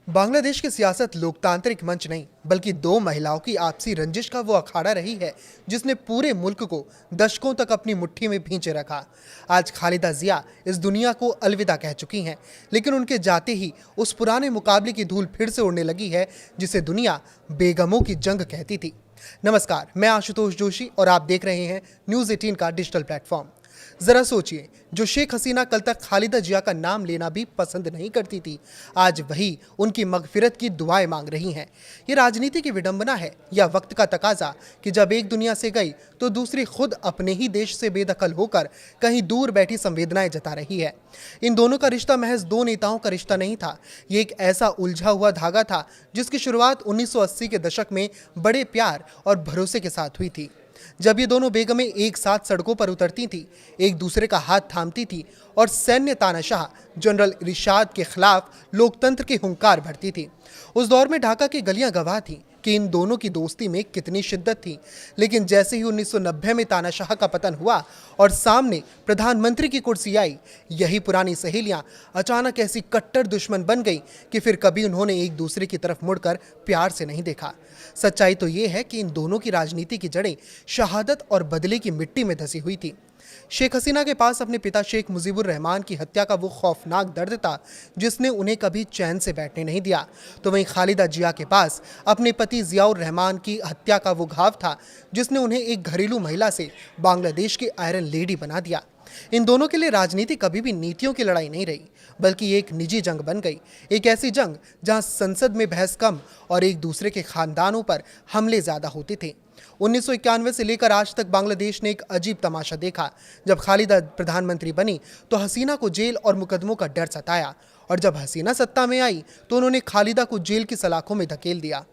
बांग्लादेश की सियासत लोकतांत्रिक मंच नहीं बल्कि दो महिलाओं की आपसी रंजिश का वो अखाड़ा रही है जिसने पूरे मुल्क को दशकों तक अपनी मुट्ठी में भींचे रखा। आज खालिदा जिया इस दुनिया को अलविदा कह चुकी हैं, लेकिन उनके जाते ही उस पुराने मुकाबले की धूल फिर से उड़ने लगी है जिसे दुनिया बेगमों की जंग कहती थी। नमस्कार, मैं आशुतोष जोशी और आप देख रहे हैं न्यूज़ 18 का डिजिटल प्लेटफॉर्म। जरा सोचिए, जो शेख हसीना कल तक खालिदा जिया का नाम लेना भी पसंद नहीं करती थी, आज वही उनकी मगफिरत की दुआएं मांग रही हैं। ये राजनीति की विडंबना है या वक्त का तकाजा कि जब एक दुनिया से गई तो दूसरी खुद अपने ही देश से बेदखल होकर कहीं दूर बैठी संवेदनाएं जता रही है। इन दोनों का रिश्ता महज दो नेताओं का रिश्ता नहीं था, ये एक ऐसा उलझा हुआ धागा था जिसकी शुरुआत 1980 के दशक में बड़े प्यार और भरोसे के साथ हुई थी। जब ये दोनों बेगमें एक साथ सड़कों पर उतरती थी, एक दूसरे का हाथ थामती थी और सैन्य तानाशाह जनरल इरशाद के खिलाफ लोकतंत्र की हुंकार भरती थी। उस दौर में ढाका की गलियां गवाह थीं कि इन दोनों की दोस्ती में कितनी शिद्दत थी। लेकिन जैसे ही 1990 में तानाशाह का पतन हुआ और सामने प्रधानमंत्री की कुर्सी आई, यही पुरानी सहेलियां अचानक ऐसी कट्टर दुश्मन बन गई कि फिर कभी उन्होंने एक दूसरे की तरफ मुड़कर प्यार से नहीं देखा। सच्चाई तो ये है कि इन दोनों की राजनीति की जड़ें शहादत और बदले की मिट्टी में धसी हुई थी। शेख हसीना के पास अपने पिता शेख मुजीबुर रहमान की हत्या का वो खौफनाक दर्द था जिसने उन्हें कभी चैन से बैठने नहीं दिया, तो वहीं खालिदा जिया के पास अपने पति जियाउर रहमान की हत्या का वो घाव था जिसने उन्हें एक घरेलू महिला से बांग्लादेश की आयरन लेडी बना दिया। इन दोनों के लिए राजनीति कभी भी नीतियों की लड़ाई नहीं रही बल्कि एक निजी जंग बन गई, एक ऐसी जंग जहां संसद में बहस कम और एक दूसरे के खानदानों पर हमले ज्यादा होते थे। 1991 से लेकर आज तक बांग्लादेश ने एक अजीब तमाशा देखा। जब खालिदा प्रधानमंत्री बनी तो हसीना को जेल और मुकदमों का डर सताया, और जब हसीना सत्ता में आई तो उन्होंने खालिदा को जेल की सलाखों में धकेल दिया।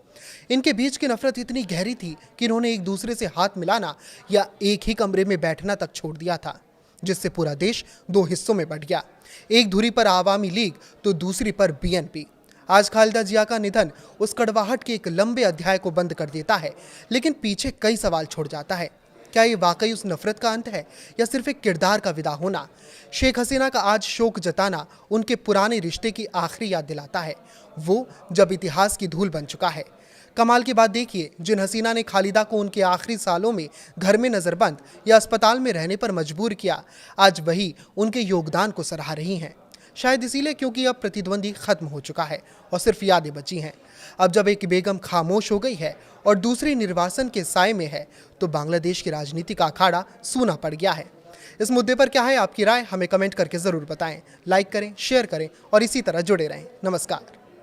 इनके बीच की नफरत इतनी गहरी थी कि इन्होंने एक दूसरे से हाथ मिलाना या एक ही कमरे में बैठना तक छोड़ दिया था, जिससे पूरा देश दो हिस्सों में बंट गया। एक धुरी पर आवामी लीग तो दूसरी पर बीएनपी। आज खालिदा जिया का निधन उस कड़वाहट के एक लंबे अध्याय को बंद कर देता है, लेकिन पीछे कई सवाल छोड़ जाता है। क्या ये वाकई उस नफरत का अंत है या सिर्फ एक किरदार का विदा होना? शेख हसीना का आज शोक जताना उनके पुराने रिश्ते की आखिरी याद दिलाता है, वो जब इतिहास की धूल बन चुका है। कमाल की बात देखिए, जिन हसीना ने खालिदा को उनके आखिरी सालों में घर में नजरबंद या अस्पताल में रहने पर मजबूर किया, आज वही उनके योगदान को सराह रही हैं। शायद इसीलिए क्योंकि अब प्रतिद्वंदी खत्म हो चुका है और सिर्फ यादें बची हैं। अब जब एक बेगम खामोश हो गई है और दूसरी निर्वासन के साए में है, तो बांग्लादेश की राजनीति का अखाड़ा सूना पड़ गया है। इस मुद्दे पर क्या है आपकी राय? हमें कमेंट करके जरूर बताएं। लाइक करें, शेयर करें और इसी तरह जुड़े रहें। नमस्कार।